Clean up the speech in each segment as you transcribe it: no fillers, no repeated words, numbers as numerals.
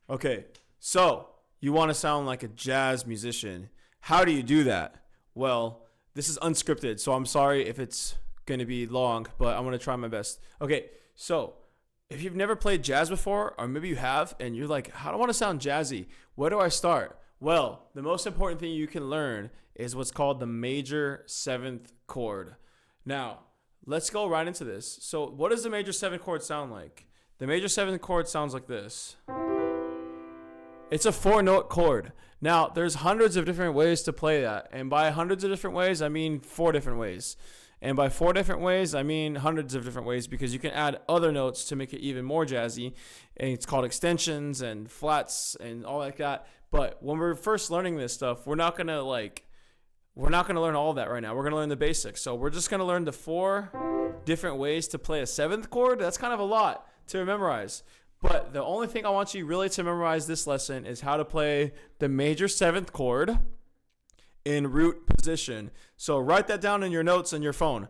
Okay, so you want to sound like a jazz musician. How do you do that? Well, this is unscripted, so I'm sorry if it's going to be long, but I'm going to try my best. Okay, so if you've never played jazz before, or maybe you have, and you're like, how do I want to sound jazzy? Where do I start? Well, the most important thing you can learn is what's called the major seventh chord. Now, let's go right into this. So what does the major seventh chord sound like? The major seventh chord sounds like this. It's a 4-note chord. Now, there's hundreds of different ways to play that. And by hundreds of different ways, I mean 4 different ways. And by 4 different ways, I mean hundreds of different ways, because you can add other notes to make it even more jazzy. And it's called extensions and flats and all like that. But when we're first learning this stuff, we're not going to learn all of that right now. We're going to learn the basics. So we're just going to learn the 4 different ways to play a 7th chord. That's kind of a lot to memorize. But the only thing I want you really to memorize this lesson is how to play the major 7th chord in root position. So write that down in your notes on your phone.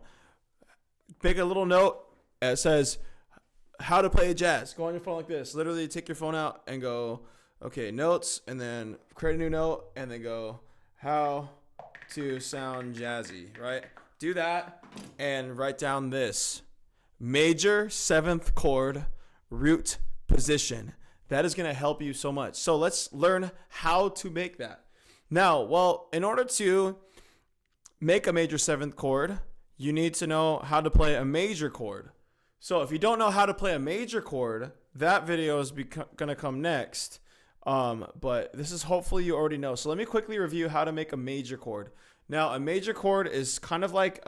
Make a little note that says how to play jazz. Go on your phone like this. Literally take your phone out and go, okay, notes, and then create a new note, and then go how to sound jazzy, right? Do that and write down this major 7th chord root position. That is going to help you so much. So let's learn how to make that. Now, well, in order to make a major 7th chord, you need to know how to play a major chord. So if you don't know how to play a major chord, that video is going to come next. But this is hopefully you already know. So let me quickly review how to make a major chord. Now, a major chord is kind of like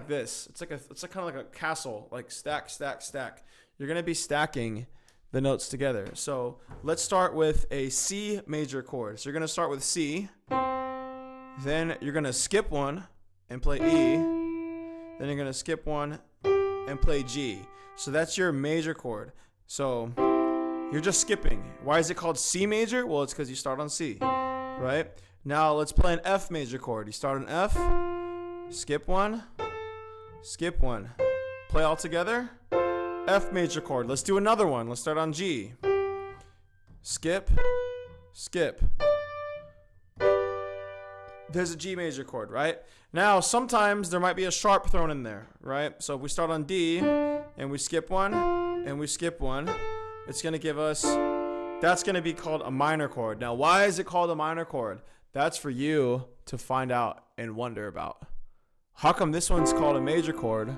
this. It's kind of like a castle, like stack, stack, stack. You're going to be stacking the notes together. So let's start with a C major chord. So you're going to start with C. Then you're going to skip one and play E. Then you're going to skip one and play G. So that's your major chord. So you're just skipping. Why is it called C major? Well, it's because you start on C, right? Now let's play an F major chord. You start on F, skip one, play all together. F major chord. Let's do another one. Let's start on G. Skip, skip. There's a G major chord, right? Now, sometimes there might be a sharp thrown in there, right? So if we start on D and we skip one and we skip one, it's going to give us, that's going to be called a minor chord. Now, why is it called a minor chord? That's for you to find out and wonder about. How come this one's called a major chord?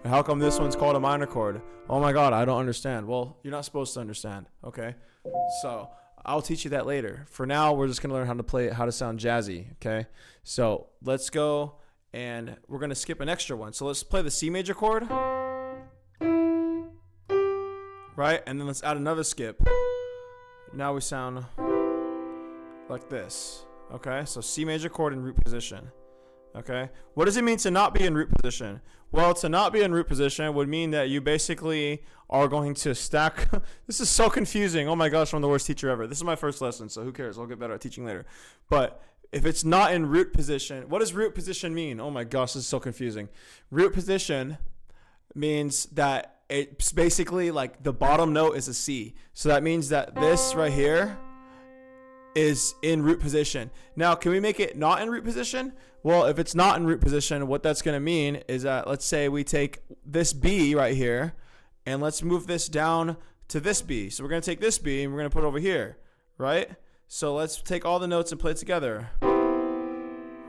And how come this one's called a minor chord? Oh my God, I don't understand. Well, you're not supposed to understand, okay? So I'll teach you that later. For now, we're just going to learn how to play it, how to sound jazzy, okay? So let's go, and we're going to skip an extra one. So let's play the C major chord, right? And then let's add another skip. Now we sound like this, okay? So C major chord in root position, okay? What does it mean to not be in root position? Well, to not be in root position would mean that you basically are going to stack. This is so confusing. Oh my gosh, I'm the worst teacher ever. This is my first lesson, so who cares? I'll get better at teaching later. But if it's not in root position, what does root position mean? Oh my gosh, this is so confusing. Root position means that it's basically like the bottom note is a C. So that means that this right here is in root position. Now, can we make it not in root position? Well, if it's not in root position, what that's going to mean is that, let's say we take this B right here and let's move this down to this B. So we're going to take this B and we're going to put it over here, right? So let's take all the notes and play it together,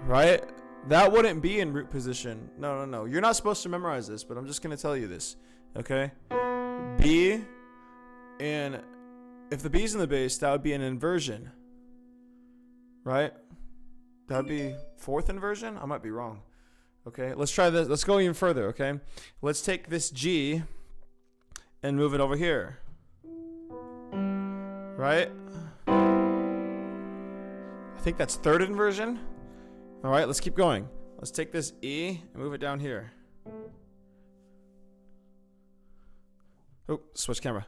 right? That wouldn't be in root position. No. You're not supposed to memorize this, but I'm just going to tell you this, okay? B, and if the B's in the bass, that would be an inversion, right? That would be 4th inversion? I might be wrong. Okay, let's try this. Let's go even further, okay? Let's take this G and move it over here. Right? I think that's 3rd inversion. All right, let's keep going. Let's take this E and move it down here. Oh, switch camera.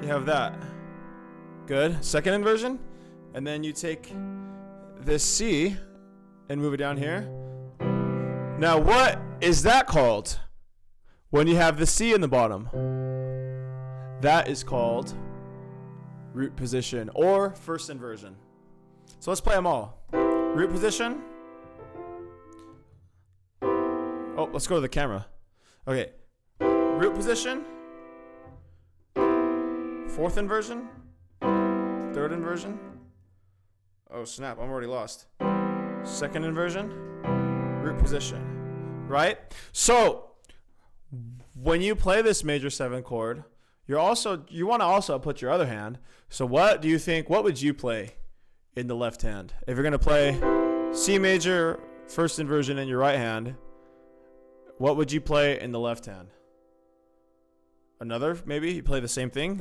You have that. Good. 2nd inversion. And then you take this C and move it down here. Now, what is that called when you have the C in the bottom? That is called root position, or first inversion. So let's play them all. Root position. Oh, let's go to the camera. Okay. Root position. Fourth inversion. Third inversion. Oh snap, I'm already lost. Second inversion. Root position. Right? So when you play this major 7 chord, you want to also put your other hand. So what do you think, what would you play in the left hand? If you're going to play C major first inversion in your right hand, what would you play in the left hand? Another, maybe you play the same thing.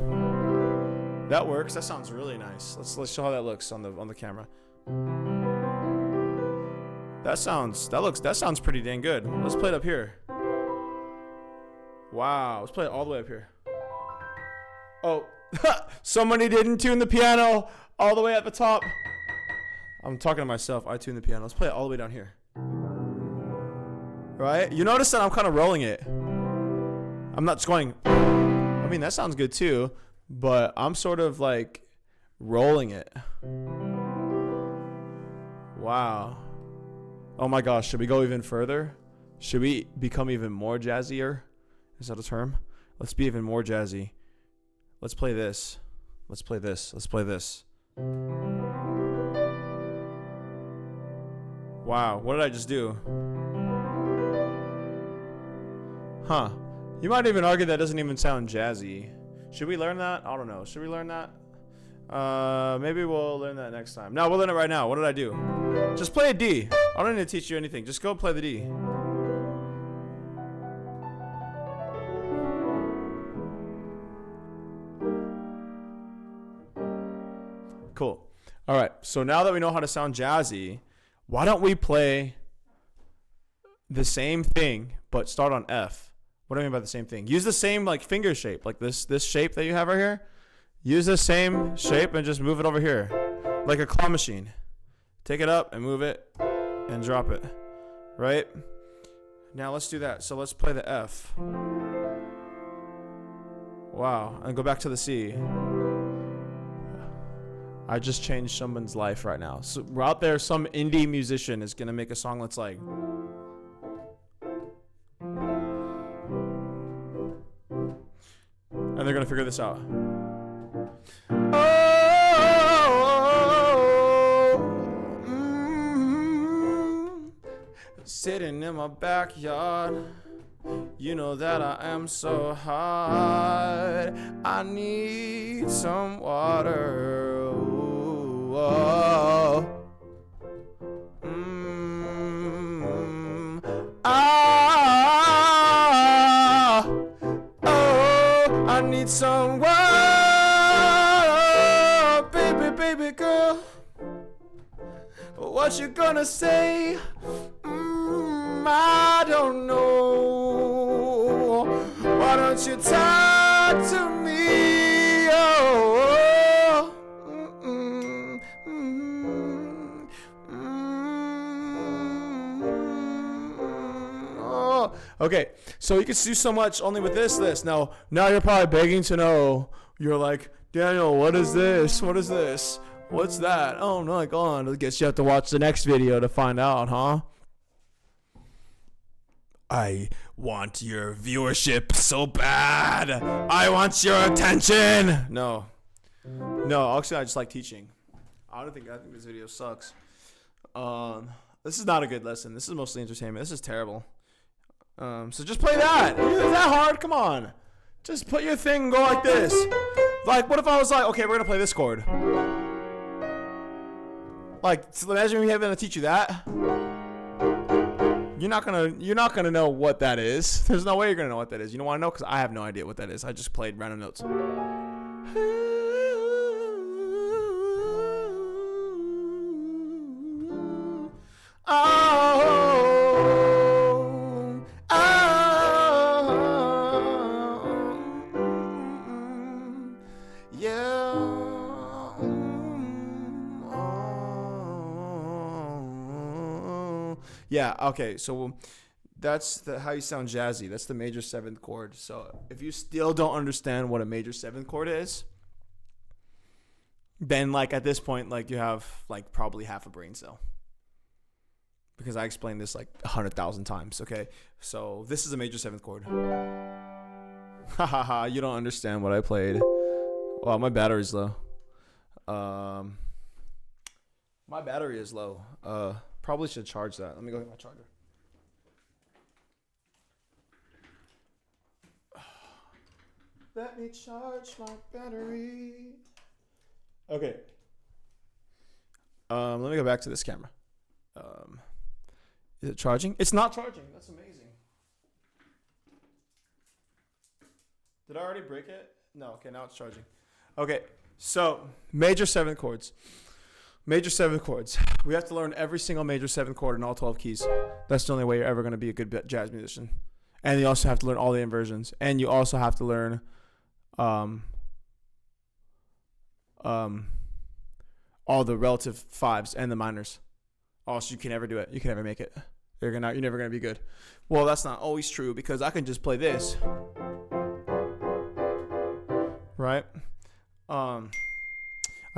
That works. That sounds really nice. Let's show how that looks on the camera. That sounds pretty dang good. Let's play it up here. Wow, let's play it all the way up here. Oh, somebody didn't tune the piano all the way at the top. I'm talking to myself. I tuned the piano. Let's play it all the way down here. Right? You notice that I'm kind of rolling it. I'm not just going. I mean, that sounds good too, but I'm sort of like rolling it. Wow. Oh my gosh, should we go even further? Should we become even more jazzier? Is that a term? Let's be even more jazzy. Let's play this. Let's play this. Let's play this. Wow, what did I just do? Huh. You might even argue that doesn't even sound jazzy. Should we learn that? I don't know. Should we learn that? Maybe we'll learn that next time. No, we'll learn it right now. What did I do? Just play a D. I don't need to teach you anything. Just go play the D. Cool. All right. So now that we know how to sound jazzy, why don't we play the same thing but start on F? What do I mean by the same thing? Use the same like finger shape, like this shape that you have right here. Use the same shape and just move it over here, like a claw machine. Take it up and move it and drop it. Right? Now let's do that. So let's play the F. Wow. And go back to the C. I just changed someone's life right now. So out there, some indie musician is gonna make a song that's like. And they're gonna figure this out. Sitting in my backyard, you know that I am so hot. I need some water. Ooh, oh. I need some water, baby girl. What you gonna say? I don't know. Why don't you talk to me? Oh, oh. Okay, so you can do so much only with this. Now you're probably begging to know. You're like, Daniel, what is this? What is this? What's that? Oh my God! I guess you have to watch the next video to find out, huh? I want your viewership so bad. I want your attention. No, actually, I just like teaching. I think this video sucks. This is not a good lesson. This is mostly entertainment. This is terrible. So just play that. Is that hard? Come on. Just put your thing and go like this. Like, what if I was like, okay, we're gonna play this chord. Like, so imagine me having to teach you that. You're not gonna know what that is. There's no way you're gonna know what that is. You know why I know? Because I have no idea what that is. I just played random notes. Yeah, okay, so that's how you sound jazzy. That's the major 7th chord. So if you still don't understand what a major 7th chord is, then like at this point, like you have like probably half a brain cell. Because I explained this like 100,000 times. Okay, so this is a major seventh chord. Ha ha ha! You don't understand what I played. Wow, my battery's low. My battery is low. Probably should charge that. Let me go get my charger. Let me charge my battery. Okay. Let me go back to this camera. Is it charging? It's not charging. That's amazing. Did I already break it? No. Okay, now it's charging. Okay, so major seventh chords. Major seventh chords. We have to learn every single major seventh chord in all 12 keys. That's the only way you're ever going to be a good jazz musician. And you also have to learn all the inversions. And you also have to learn all the relative fives and the minors. Also, you can never do it. You can never make it. You're never gonna be good. Well, that's not always true because I can just play this, right? I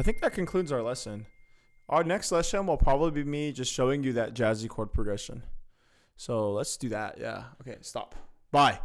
think that concludes our lesson. Our next lesson will probably be me just showing you that jazzy chord progression. So let's do that. Yeah. Okay. Stop. Bye.